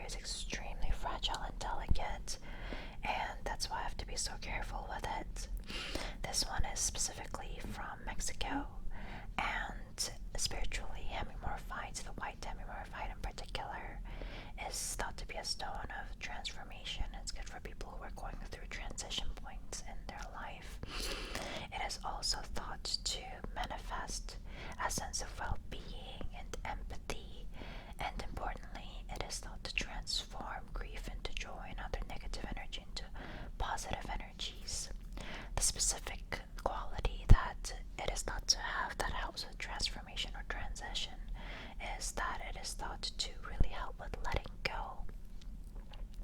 is extremely fragile and delicate, and that's why I have to be so careful with it. This one is specifically from Mexico, and spiritually hemimorphite, the white hemimorphite in particular, is thought to be a stone of transformation. It's good for people who are going through transition points in their life. It is also thought to manifest a sense of well-being and empathy, and importantly, it is thought to transform grief into joy and other negative energy into positive energies. The specific quality that it is thought to have that helps with transformation or transition is that it is thought to really help with letting go.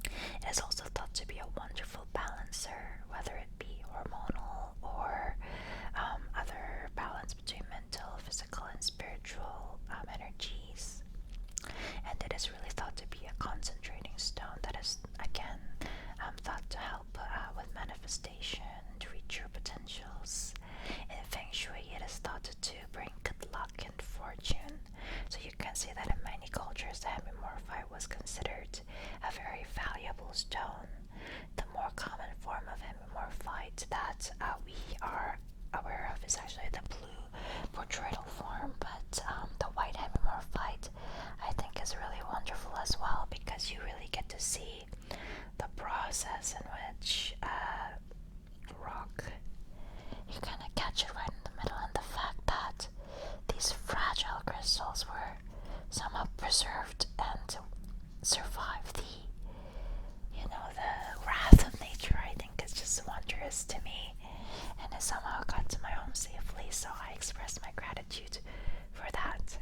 It is also thought to be a wonderful balancer, whether it be hormonal or other balance between mental, physical, and spiritual energies. And it is really thought to be a concentrating stone that is, again, thought to help with manifestation, to reach your potentials. In Feng Shui, it is thought to bring good luck and fortune. So you can see that in many cultures, the hemimorphite was considered a very valuable stone. The more common form of hemimorphite that we are aware of is actually the blue portroidal form, but the white hemimorphite I think is really wonderful as well, because you really get to see the process in which rock, you kind of catch it right in the middle, and the fact that these fragile crystals were somehow preserved and survived the wrath of nature, I think is just wondrous to me, and it somehow got to my home safely, so I express my gratitude for that.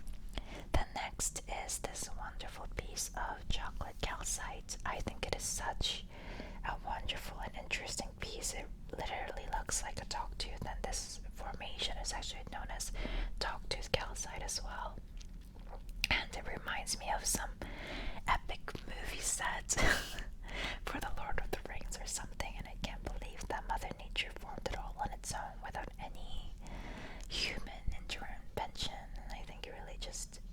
The next is this wonderful piece of chocolate calcite. I think it is such a wonderful and interesting piece. It literally looks like a dogtooth, and this formation is actually known as dogtooth calcite as well. And it reminds me of some epic movie set for the Lord of the Rings or something, and I can't believe that Mother Nature formed it all on its own without any human intervention. And I think it really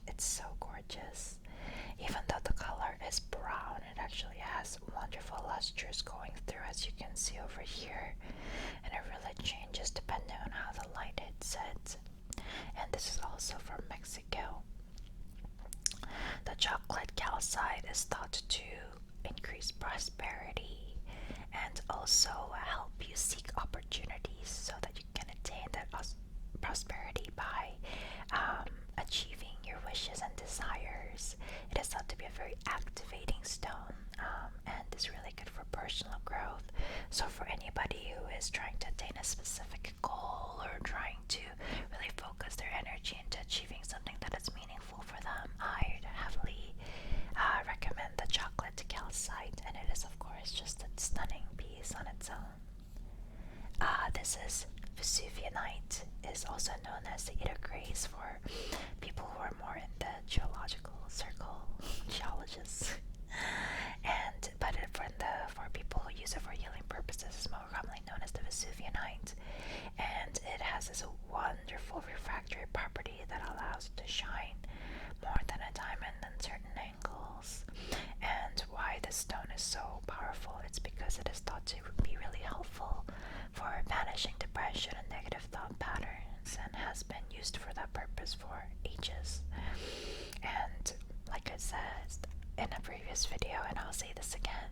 it's so gorgeous. Even though the color is brown, it actually has wonderful lusters going through, as you can see over here, and it really changes depending on how the light hits it. And this is also from Mexico. The chocolate calcite is thought to increase prosperity and also help you seek opportunities so that you can attain that prosperity by achieving your wishes and desires. It is thought to be a very activating stone, and is really good for personal growth. So for anybody who is trying to attain a specific goal or trying to really focus their energy into achieving something that is meaningful for them, I'd heavily recommend the chocolate calcite, and it is of course just a stunning piece on its own. This is Vesuvianite, is also known as the idocrase for people who are more in the geological circle, geologists. For people who use it for healing purposes, it's more commonly known as the Vesuvianite, and it has this wonderful refractory property that allows it to shine more than a diamond in certain angles. And why this stone is so powerful, it's because it is thought to be really helpful for banishing depression and negative thought patterns, and has been used for that purpose for ages. And like I said in a previous video, and I'll say this again,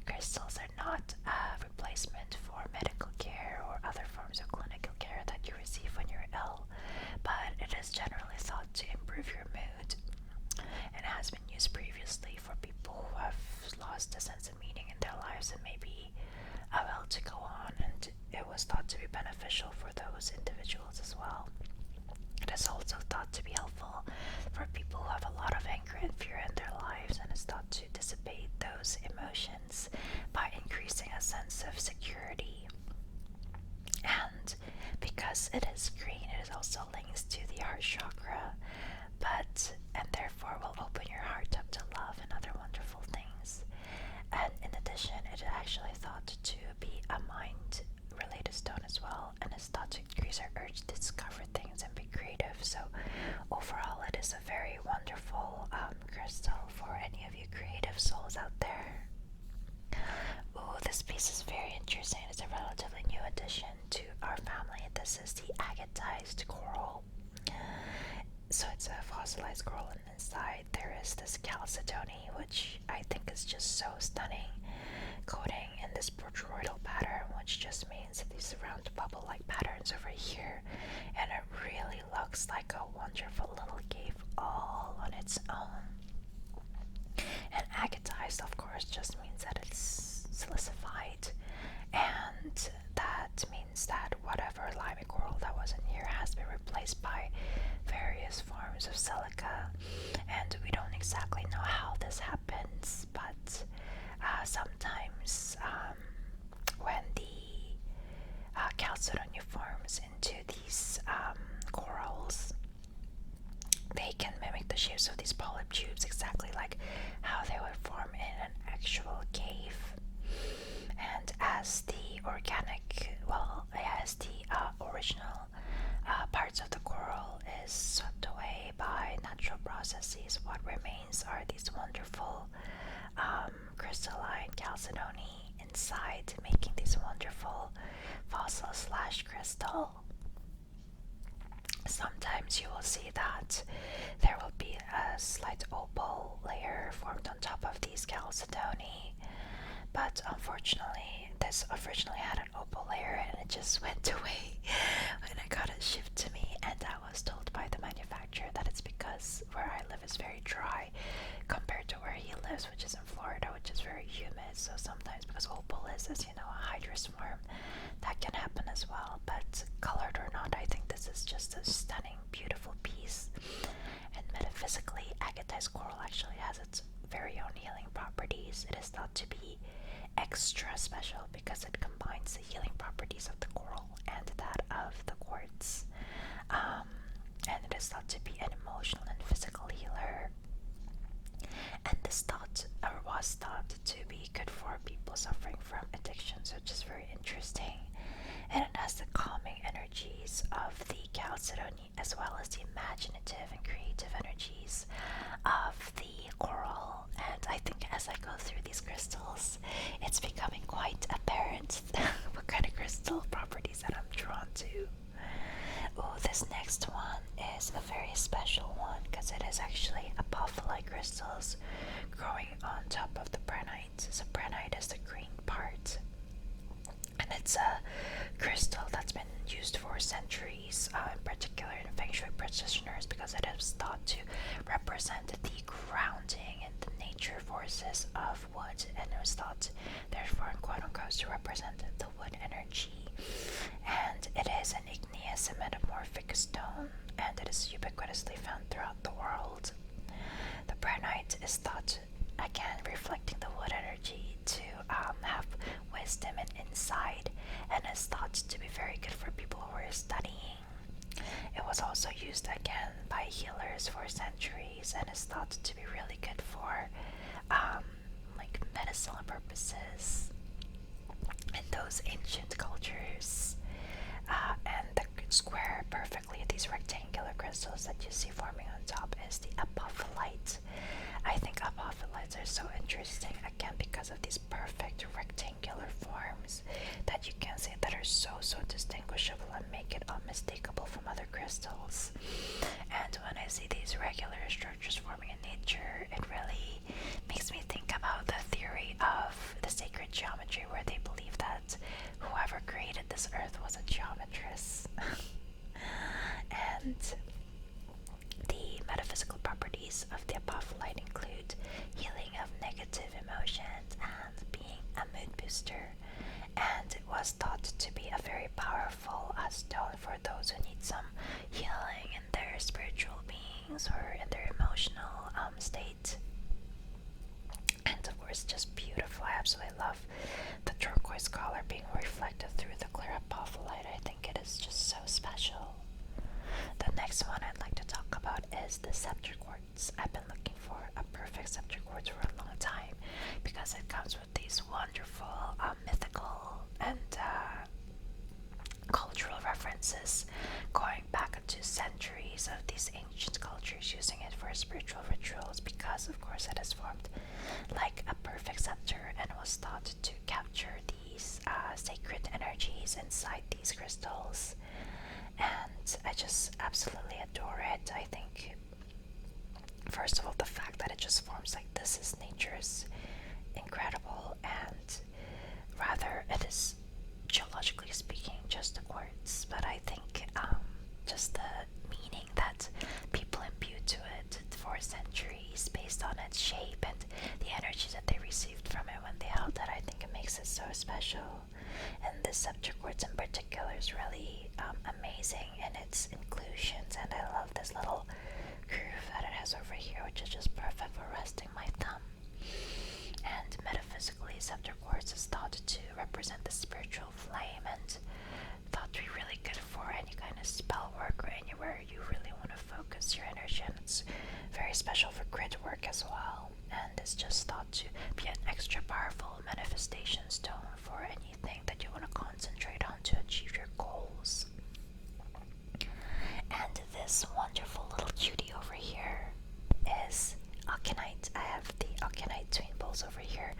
crystals are not a replacement for medical care or other forms of clinical care that you receive when you're ill, but it is generally thought to improve your mood, and has been used previously for people who have lost a sense of meaning in their lives and maybe a will to go on, and it was thought to be beneficial for those individuals as well. It is also thought to be helpful for people who have a lot of anger and fear in their lives, and is thought to dissipate those emotions by increasing a sense of security. And because it is green, it is also linked to the heart chakra, but agatized, of course, just means that it's silicified, and that means that whatever limey coral that was in here has been replaced by various forms of silica, and we don't exactly know how this happens, but sometimes when the chalcedony forms into these corals, they can mimic the shapes of these polyp tubes exactly like how they would form in an actual cave. And as the organic, as the original parts of the coral is swept away by natural processes, what remains are these wonderful crystalline chalcedony inside, making these wonderful fossil/crystal. Sometimes you will see that there will be a slight opal layer formed on top of these chalcedony, but unfortunately this originally had an opal layer and it just went away when I got it shipped to me, and I was told by the manufacturer that it's because where I live is very dry compared to where he lives, which is in Florida, which is very humid. So sometimes, because opal is, as you know, a hydrous form, that can happen as well. But colored or not, I think this is just a stunning, beautiful piece. And metaphysically, agatized coral actually has its very own healing properties. It is thought to be extra special because it combines the healing properties of the coral and that of the quartz. And it is thought to be an emotional and physical healer. And this was thought to be good for people suffering from addictions, which is very interesting. And it has the calming energies of the chalcedony as well as the imaginative and creative energies of the coral. And I think as I go through these crystals, it's becoming quite apparent what kind of crystal properties that I'm drawn to. Oh, this next one is a very special one because it is actually apophyllite crystals growing on top of the prehnite. So prehnite is the green part, and it's a crystal that's been used for centuries, in particular in Feng Shui practitioners, because it is thought to represent the grounding and the nature forces of wood, and it was thought, therefore, in quote unquote, to represent the wood energy. And it is an igneous and metamorphic stone, and it is ubiquitously found throughout the world. The prehnite is thought, again reflecting the wood energy, to have wisdom and insight, and is thought to be very good for people who are studying. It was also used again by healers for centuries, and is thought to be really good for like medicinal purposes in those ancient cultures. And the square perfectly these rectangular crystals that you see forming on top is the apophyllite. I think apophylites are so interesting, again because of these perfect rectangular forms that you can see that are so distinguishable and make it unmistakable from other crystals. And when I see these regular structures forming in nature, it really makes me think about the theory of the sacred geometry, where they believe that whoever created this earth was a geometress. And the metaphysical properties of the apophyllite include healing of negative emotions and being a mood booster. And it was thought to be a very powerful stone for those who need some healing in their spiritual beings or in their emotional state. And of course, just beautiful. I absolutely love the turquoise color being reflected through the clear apophyllite. I think it is just so special. The next one I'd like to talk about is the Scepter quartz. I've been looking for a perfect Scepter quartz for a long time because it comes with these wonderful mythical and cultural references going back to centuries of these ancient cultures using it for spiritual rituals, because of course it is formed like a perfect scepter and was thought to capture these sacred energies inside these crystals. And I just absolutely adore it. I think, first of all, the fact that it just forms like this is nature is incredible, and rather it is, geologically speaking, just a quartz, but I think just the meaning that people imbue to it for centuries based on its shape and the energies that they received from it when they held it. I think it makes it so special. And this scepter quartz in particular is really amazing in its inclusions, and I love this little groove that it has over here, which is just perfect for resting my thumb. And metaphysically, scepter quartz is thought to represent the spiritual flame, and thought to be really good for any kind of spell work or anywhere you really want to focus your energy. And it's very special for grid work as well, and it's just thought to be an extra powerful manifestation stone for anything that you want to concentrate on to achieve your goals. And this wonderful little cutie over here is Okenite. I have the Okenite twin bowls over here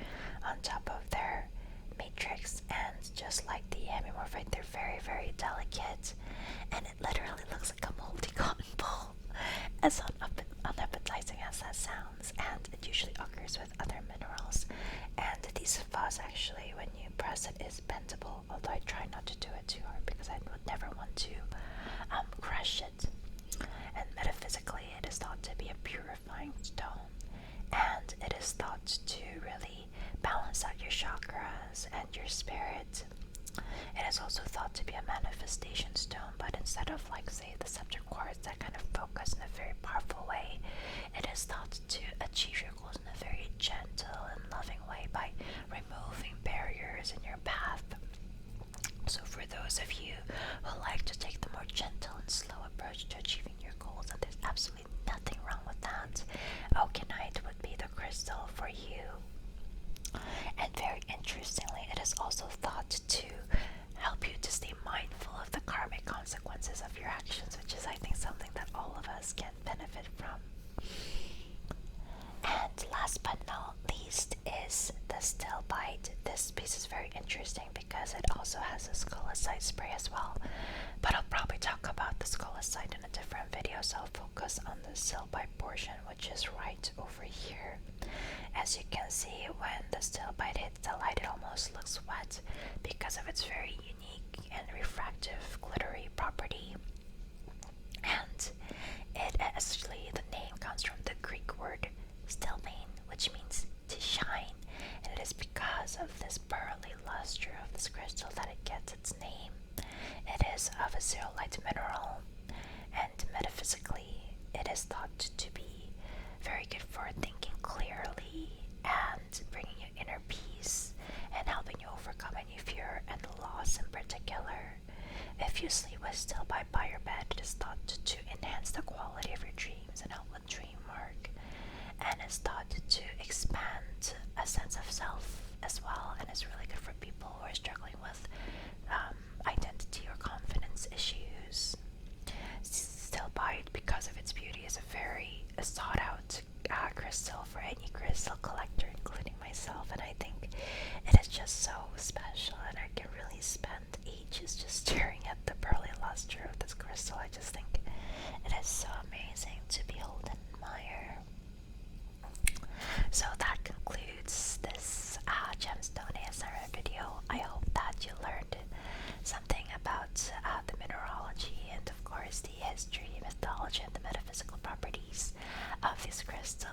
on top of their matrix, and just like the hemimorphite, they're very, very delicate, and it literally looks like a moldy cotton ball, as unappetizing as that sounds, and it usually occurs with other minerals. And these fuzz, actually, when you press it, is bendable, although I try not to do it too hard because I would never want to crush it. And metaphysically, it is thought to be a purifying stone, and it is thought to really balance out your chakras and your spirit. It is also thought to be a manifestation stone, but instead of, like, say, the scepter quartz that kind of focus in a very powerful way, it is thought to achieve your goals in a very gentle and loving way by removing barriers in your path. So for those of you who like to take the more gentle and slow approach to achieving your goals, and there's absolutely nothing wrong with that, Okenite would be the crystal for you. And very interestingly, it is also thought to help you to stay mindful of the karmic consequences of your actions, which is, I think, something that all of us can benefit from. And last but not least is the Stilbite. This piece is very interesting because it also has a calcite spray as well, but I'll probably talk about the calcite in a different video, so I'll focus on the Stilbite portion, which is right over here. As you can see, when the Stilbite hits the light, it almost looks wet because of its very unique and refractive glittery property. And it actually, the name comes from the Greek word stilbane, which means to shine, and it is because of this pearly luster of this crystal that it gets its name. It is of a zeolite mineral, and metaphysically, it is thought to be very good for thinking clearly and bringing you inner peace and helping you overcome any fear and loss in particular. If you sleep with Stilbite by your bed, it is thought to enhance the quality of your dreams and help with dream work, and is thought to expand a sense of self as well, and is really good for people who are struggling with identity or confidence issues. Stilbite, because of its beauty, is a very sought out crystal for any crystal collector, including myself, and I think it is just so special, and I can really spend ages just staring at the pearly luster of this crystal. I just think it is so amazing to behold and admire. So that concludes this gemstone ASMR video. I hope that you learned something about the mineralogy and, of course, the history, mythology, and the metaphysical properties of this crystal.